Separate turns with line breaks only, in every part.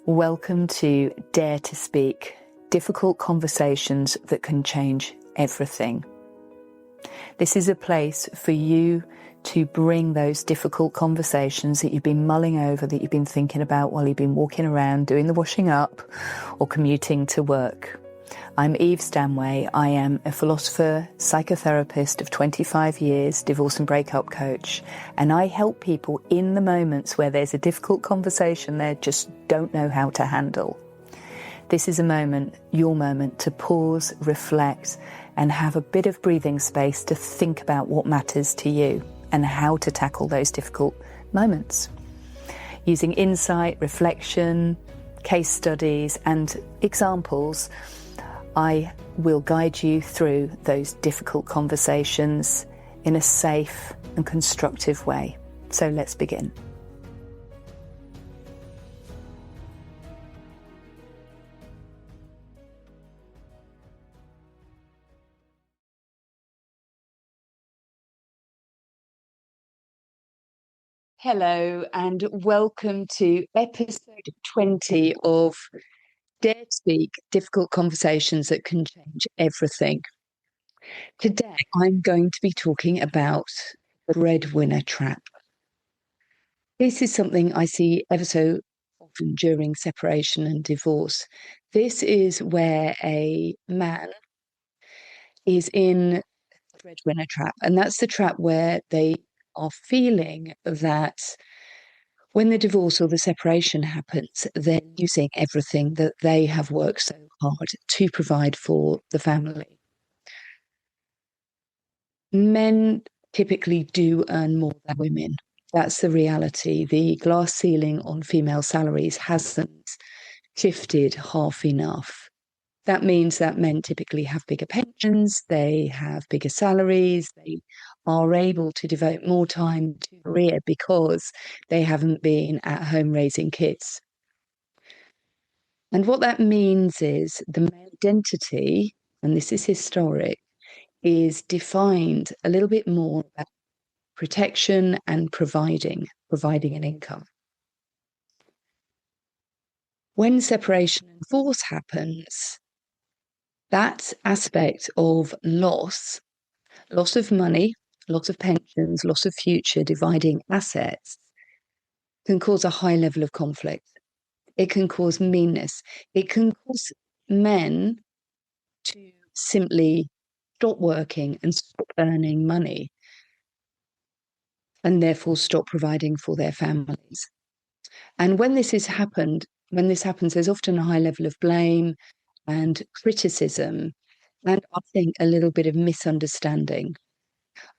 Welcome to Dare to Speak, difficult conversations that can change everything. This is a place for you to bring those difficult conversations that you've been mulling over, that you've been thinking about while you've been walking around, doing the washing up or commuting to work. I'm Eve Stanway. I am a philosopher, psychotherapist of 25 years, divorce and breakup coach, and I help people in the moments where there's a difficult conversation they just don't know how to handle. This is a moment, your moment, to pause, reflect, and have a bit of breathing space to think about what matters to you and how to tackle those difficult moments. Using insight, reflection, case studies, and examples, I will guide you through those difficult conversations in a safe and constructive way. So let's begin. Hello and welcome to episode 20 of Dare to Speak, difficult conversations that can change everything. Today, I'm going to be talking about the breadwinner trap. This is something I see ever so often during separation and divorce. This is where a man is in the breadwinner trap, and that's the trap where they are feeling that when the divorce or the separation happens, they're losing everything that they have worked so hard to provide for the family. Men typically do earn more than women. That's the reality. The glass ceiling on female salaries hasn't shifted half enough. That means that men typically have bigger pensions, they have bigger salaries, they are able to devote more time to career because they haven't been at home raising kids. And what that means is the male identity, and this is historic, is defined a little bit more about protection and providing an income. When separation and divorce happens, that aspect of loss of money, loss of pensions, loss of future, dividing assets, can cause a high level of conflict. It can cause meanness. It can cause men to simply stop working and stop earning money and therefore stop providing for their families. And when this happens, there's often a high level of blame and criticism, and I think a little bit of misunderstanding.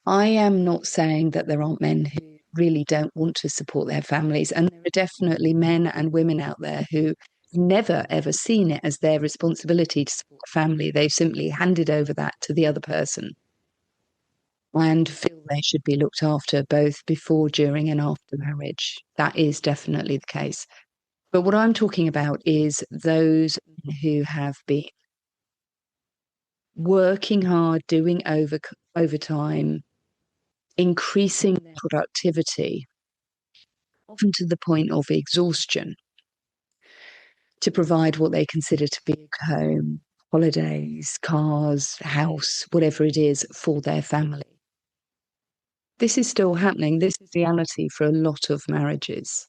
I am not saying that there aren't men who really don't want to support their families, and there are definitely men and women out there who never ever seen it as their responsibility to support a family. They've simply handed over that to the other person and feel they should be looked after both before, during, and after marriage. That is definitely the case. But what I'm talking about is those who have been working hard, doing overtime, increasing their productivity, often to the point of exhaustion, to provide what they consider to be a home, holidays, cars, house, whatever it is for their family. This is still happening. This is reality for a lot of marriages.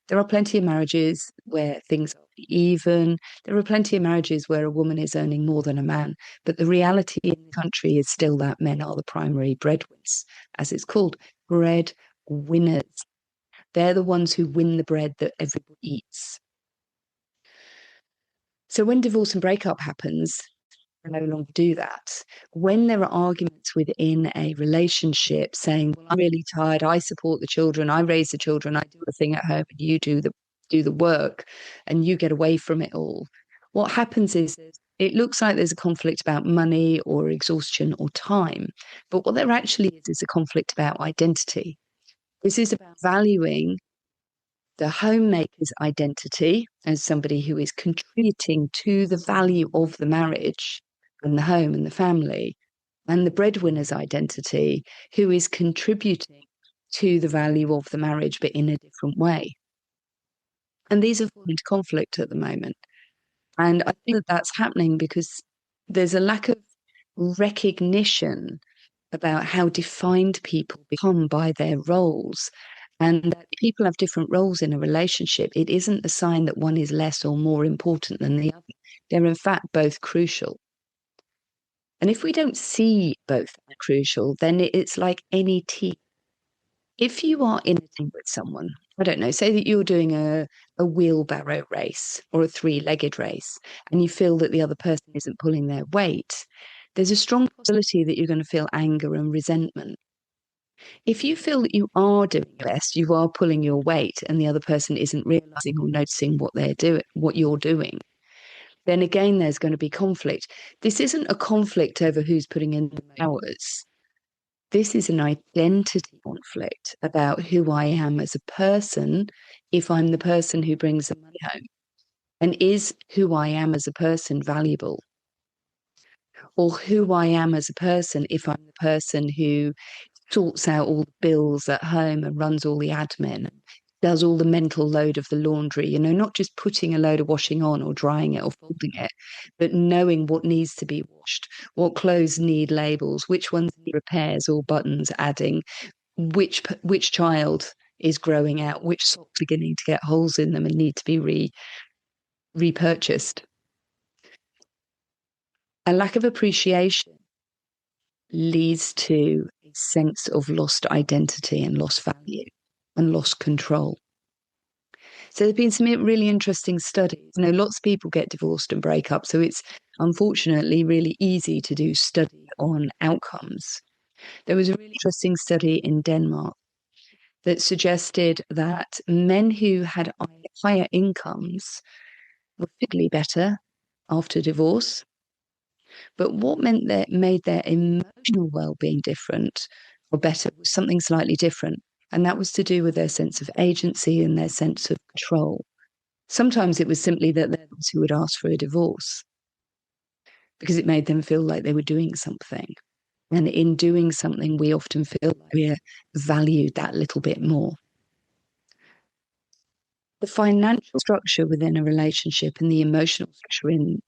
There are plenty of marriages where things are even. There are plenty of marriages where a woman is earning more than a man. But the reality in the country is still that men are the primary breadwinners, as it's called, breadwinners. They're the ones who win the bread that everybody eats. So when divorce and breakup happens, they no longer do that. When there are arguments within a relationship saying, well, I'm really tired, I support the children, I raise the children, I do everything at home, and you do the work, and you get away from it all. What happens is it looks like there's a conflict about money or exhaustion or time. But what there actually is a conflict about identity. This is about valuing the homemaker's identity as somebody who is contributing to the value of the marriage and the home and the family, and the breadwinner's identity who is contributing to the value of the marriage but in a different way. And these have fallen into conflict at the moment. And I think that that's happening because there's a lack of recognition about how defined people become by their roles. And that people have different roles in a relationship. It isn't a sign that one is less or more important than the other. They're, in fact, both crucial. And if we don't see both are crucial, then it's like any team. If you are in a team with someone, I don't know, say that you're doing a wheelbarrow race or a three-legged race, and you feel that the other person isn't pulling their weight, there's a strong possibility that you're going to feel anger and resentment. If you feel that you are doing your best, you are pulling your weight, and the other person isn't realizing or noticing what they're doing, what you're doing, then again, there's going to be conflict. This isn't a conflict over who's putting in the hours. This is an identity conflict about who I am as a person if I'm the person who brings the money home. And is who I am as a person valuable? Or who I am as a person if I'm the person who sorts out all the bills at home and runs all the admin, does all the mental load of the laundry, not just putting a load of washing on or drying it or folding it, but knowing what needs to be washed, what clothes need labels, which ones need repairs or buttons adding, which child is growing out, which socks are beginning to get holes in them and need to be repurchased. A lack of appreciation leads to a sense of lost identity and lost value and lost control. So there've been some really interesting studies. Lots of people get divorced and break up, so it's unfortunately really easy to do study on outcomes. There was a really interesting study in Denmark that suggested that men who had higher incomes were physically better after divorce. But what made their emotional well-being different or better was something slightly different. And that was to do with their sense of agency and their sense of control. Sometimes it was simply that they're those who would ask for a divorce because it made them feel like they were doing something. And in doing something, we often feel like we're valued that little bit more. The financial structure within a relationship and the emotional structure in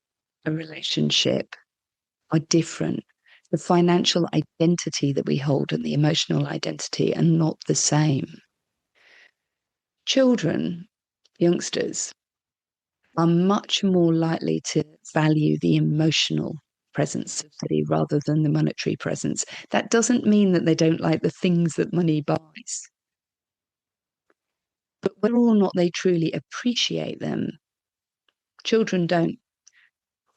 a relationship are different. The financial identity that we hold and the emotional identity are not the same. Children, youngsters, are much more likely to value the emotional presence of money rather than the monetary presence. That doesn't mean that they don't like the things that money buys. But whether or not they truly appreciate them, children don't.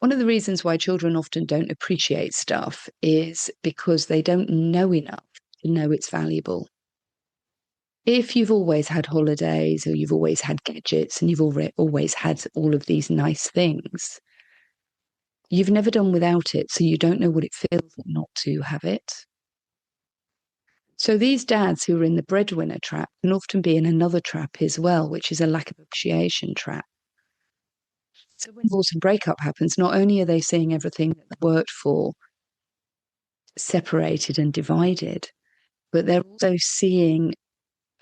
One of the reasons why children often don't appreciate stuff is because they don't know enough to know it's valuable. If you've always had holidays or you've always had gadgets and you've always had all of these nice things, you've never done without it, so you don't know what it feels like not to have it. So these dads who are in the breadwinner trap can often be in another trap as well, which is a lack of appreciation trap. So when divorce and breakup happens, not only are they seeing everything that they worked for separated and divided, but they're also seeing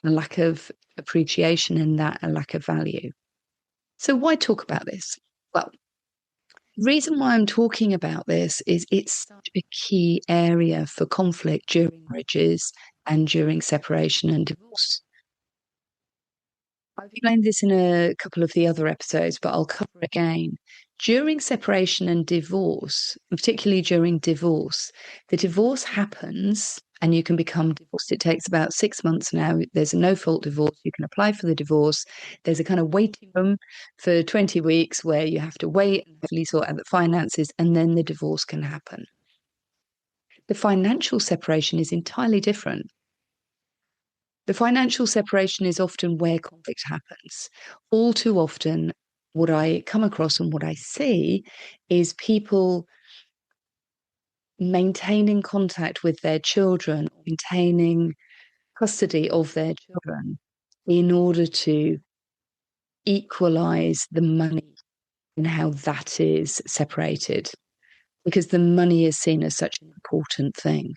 a lack of appreciation and that a lack of value. So why talk about this? Well, the reason why I'm talking about this is it's such a key area for conflict during marriages and during separation and divorce. I've explained this in a couple of the other episodes, but I'll cover it again. During separation and divorce, particularly during divorce, the divorce happens and you can become divorced. It takes about 6 months now. There's a no-fault divorce. You can apply for the divorce. There's a kind of waiting room for 20 weeks where you have to wait and hopefully sort out the finances, and then the divorce can happen. The financial separation is entirely different. The financial separation is often where conflict happens. All too often, what I come across and what I see is people maintaining contact with their children, maintaining custody of their children in order to equalize the money and how that is separated, because the money is seen as such an important thing.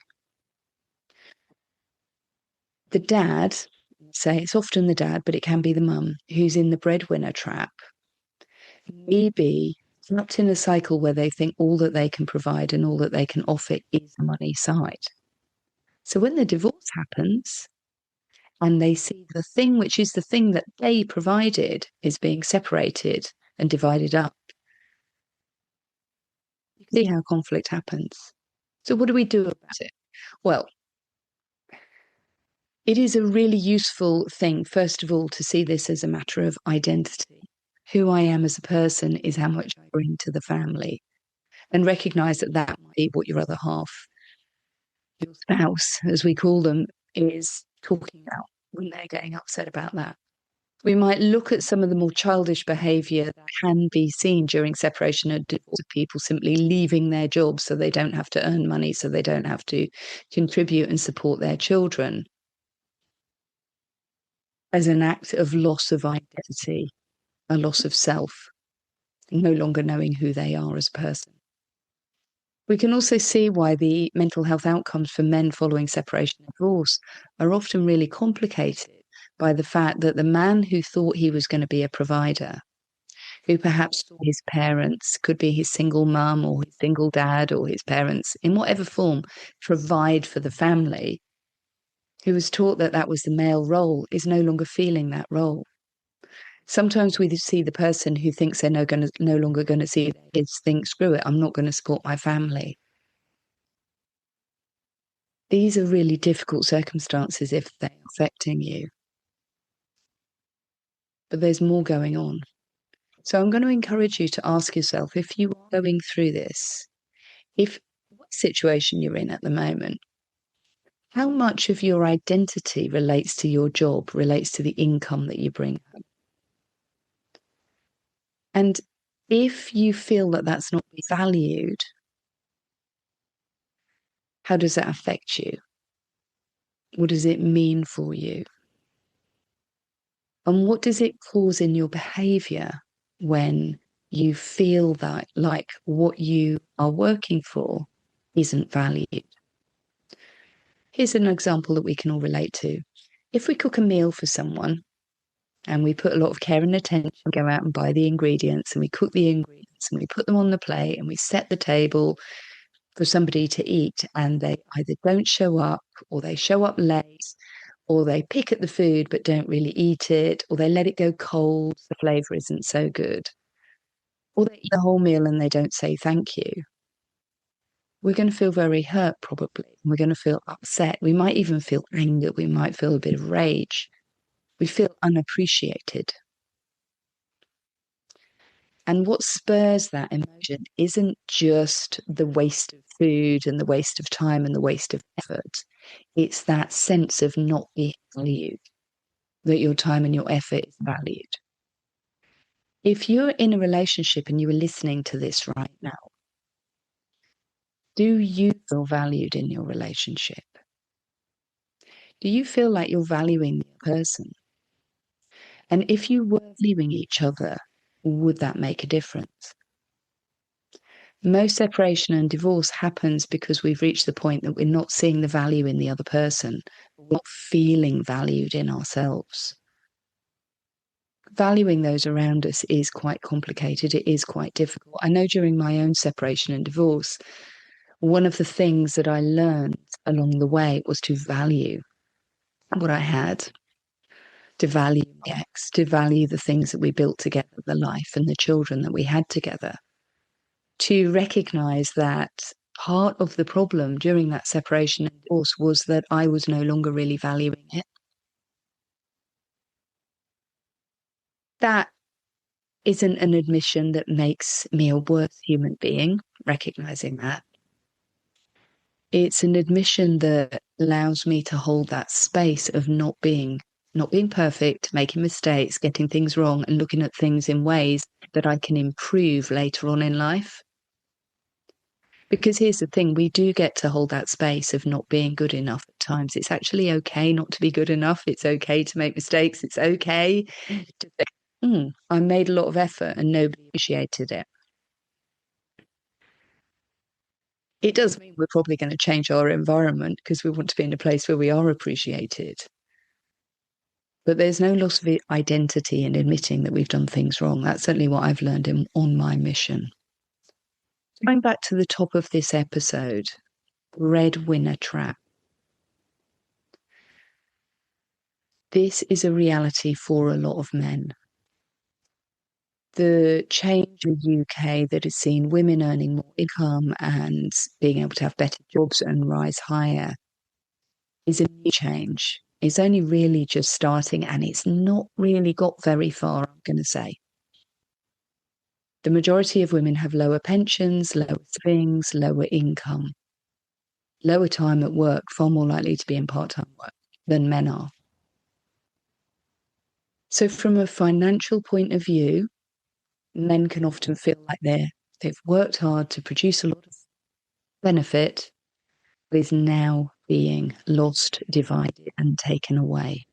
The dad, say it's often the dad, but it can be the mum who's in the breadwinner trap, maybe trapped in a cycle where they think all that they can provide and all that they can offer is the money side. So when the divorce happens and they see the thing which is the thing that they provided is being separated and divided up, you can see how conflict happens. So what do we do about it? Well, it is a really useful thing, first of all, to see this as a matter of identity. Who I am as a person is how much I bring to the family, and recognize that that might be what your other half, your spouse, as we call them, is talking about when they're getting upset about that. We might look at some of the more childish behaviour that can be seen during separation and divorce of people simply leaving their jobs so they don't have to earn money, so they don't have to contribute and support their children, as an act of loss of identity, a loss of self, no longer knowing who they are as a person. We can also see why the mental health outcomes for men following separation and divorce are often really complicated by the fact that the man who thought he was going to be a provider, who perhaps saw his parents, could be his single mum or his single dad or his parents, in whatever form, provide for the family, who was taught that that was the male role, is no longer feeling that role. Sometimes we see the person who thinks they're no longer going to see their kids think, screw it, I'm not going to support my family. These are really difficult circumstances if they're affecting you. But there's more going on. So I'm going to encourage you to ask yourself, if you are going through this, what situation you're in at the moment, how much of your identity relates to your job, relates to the income that you bring home? And if you feel that that's not valued, how does that affect you? What does it mean for you? And what does it cause in your behavior when you feel that like what you are working for isn't valued? Here's an example that we can all relate to. If we cook a meal for someone and we put a lot of care and attention, go out and buy the ingredients and we cook the ingredients and we put them on the plate and we set the table for somebody to eat, and they either don't show up or they show up late, or they pick at the food but don't really eat it, or they let it go cold, the flavour isn't so good, or they eat the whole meal and they don't say thank you. We're going to feel very hurt, probably. We're going to feel upset. We might even feel anger. We might feel a bit of rage. We feel unappreciated. And what spurs that emotion isn't just the waste of food and the waste of time and the waste of effort. It's that sense of not being valued, that your time and your effort is valued. If you're in a relationship and you are listening to this right now, do you feel valued in your relationship? Do you feel like you're valuing the person? And if you were valuing each other, would that make a difference? Most separation and divorce happens because we've reached the point that we're not seeing the value in the other person. We're not feeling valued in ourselves. Valuing those around us is quite complicated. It is quite difficult. I know during my own separation and divorce, one of the things that I learned along the way was to value what I had, to value my ex, to value the things that we built together, the life and the children that we had together, to recognize that part of the problem during that separation and divorce was that I was no longer really valuing it. That isn't an admission that makes me a worse human being, recognizing that. It's an admission that allows me to hold that space of not being perfect, making mistakes, getting things wrong, and looking at things in ways that I can improve later on in life. Because here's the thing, we do get to hold that space of not being good enough at times. It's actually okay not to be good enough. It's okay to make mistakes. It's okay to think, I made a lot of effort and nobody appreciated it. It does mean we're probably going to change our environment because we want to be in a place where we are appreciated. But there's no loss of identity in admitting that we've done things wrong. That's certainly what I've learned on my mission. Going back to the top of this episode, breadwinner trap. This is a reality for a lot of men. The change in the UK that has seen women earning more income and being able to have better jobs and rise higher is a new change. It's only really just starting, and it's not really got very far, I'm going to say. The majority of women have lower pensions, lower savings, lower income, lower time at work, far more likely to be in part-time work than men are. So from a financial point of view, men can often feel like they've worked hard to produce a lot of benefit, but is now being lost, divided, and taken away.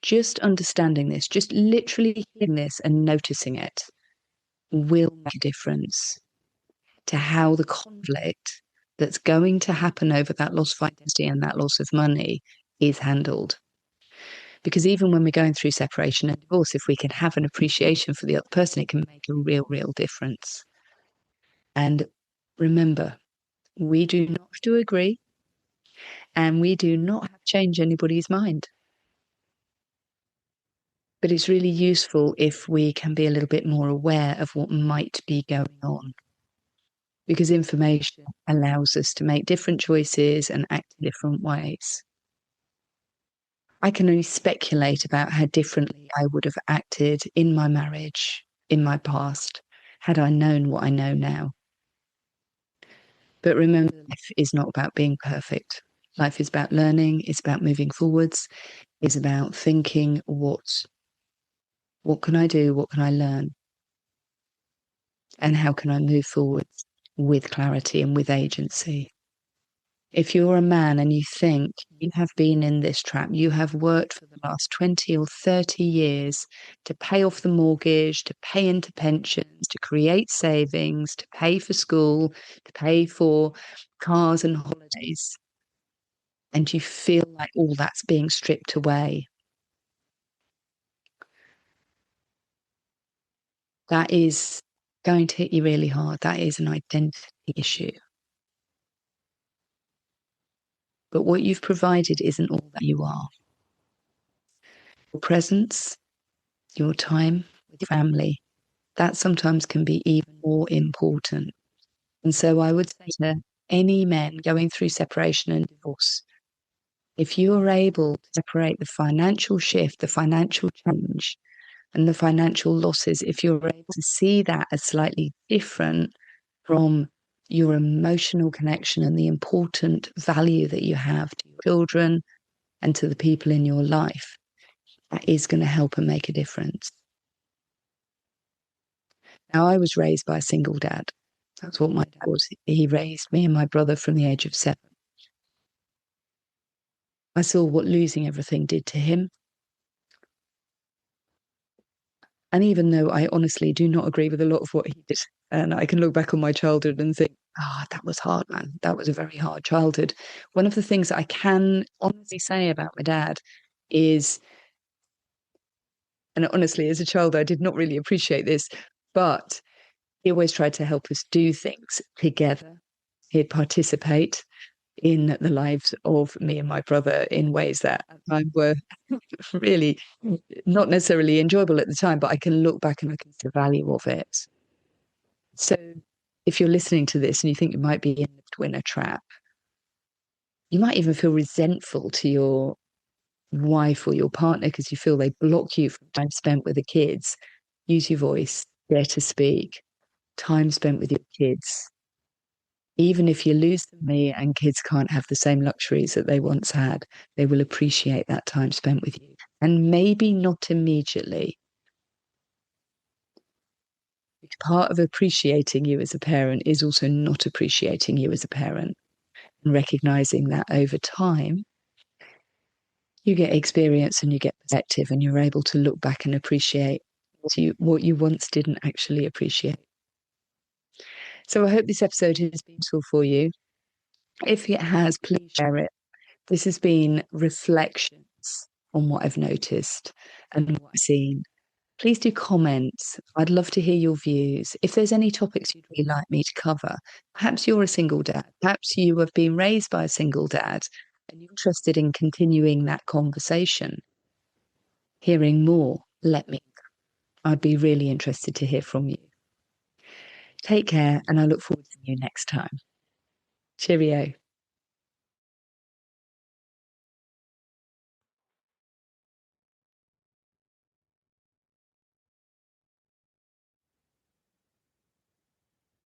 Just understanding this, just literally hearing this and noticing it will make a difference to how the conflict that's going to happen over that loss of identity and that loss of money is handled. Because even when we're going through separation and divorce, if we can have an appreciation for the other person, it can make a real, real difference. And remember, we do not have to agree, and we do not have to change anybody's mind. But it's really useful if we can be a little bit more aware of what might be going on, because information allows us to make different choices and act in different ways. I can only speculate about how differently I would have acted in my marriage, in my past, had I known what I know now. But remember, life is not about being perfect. Life is about learning, it's about moving forwards, it's about thinking what can I do, what can I learn, and how can I move forwards with clarity and with agency. If you're a man and you think you have been in this trap, you have worked for the last 20 or 30 years to pay off the mortgage, to pay into pensions, to create savings, to pay for school, to pay for cars and holidays, and you feel like all that's being stripped away, that is going to hit you really hard. That is an identity issue. But what you've provided isn't all that you are. Your presence, your time with your family, that sometimes can be even more important. And so I would say to any men going through separation and divorce, if you are able to separate the financial shift, the financial change, and the financial losses, if you're able to see that as slightly different from your emotional connection and the important value that you have to your children and to the people in your life, that is going to help and make a difference. Now, I was raised by a single dad. That's what my dad was. He raised me and my brother from the age of 7. I saw what losing everything did to him. And even though I honestly do not agree with a lot of what he did, and I can look back on my childhood and think, that was hard, man. That was a very hard childhood. One of the things that I can honestly say about my dad is, and honestly, as a child, I did not really appreciate this, but he always tried to help us do things together. He'd participate in the lives of me and my brother in ways that at the time were really not necessarily enjoyable at the time, but I can look back and I can see the value of it. So if you're listening to this and you think you might be in the breadwinner trap, you might even feel resentful to your wife or your partner because you feel they block you from time spent with the kids. Use your voice, dare to speak, time spent with your kids. Even if you lose me and kids can't have the same luxuries that they once had, they will appreciate that time spent with you. And maybe not immediately. Part of appreciating you as a parent is also not appreciating you as a parent and recognizing that over time, you get experience and you get perspective and you're able to look back and appreciate what you once didn't actually appreciate. So I hope this episode has been useful for you. If it has, please share it. This has been Reflections on what I've noticed and what I've seen. Please do comment. I'd love to hear your views. If there's any topics you'd really like me to cover, perhaps you're a single dad, perhaps you have been raised by a single dad and you're interested in continuing that conversation, hearing more, let me know. I'd be really interested to hear from you. Take care, and I look forward to seeing you next time. Cheerio.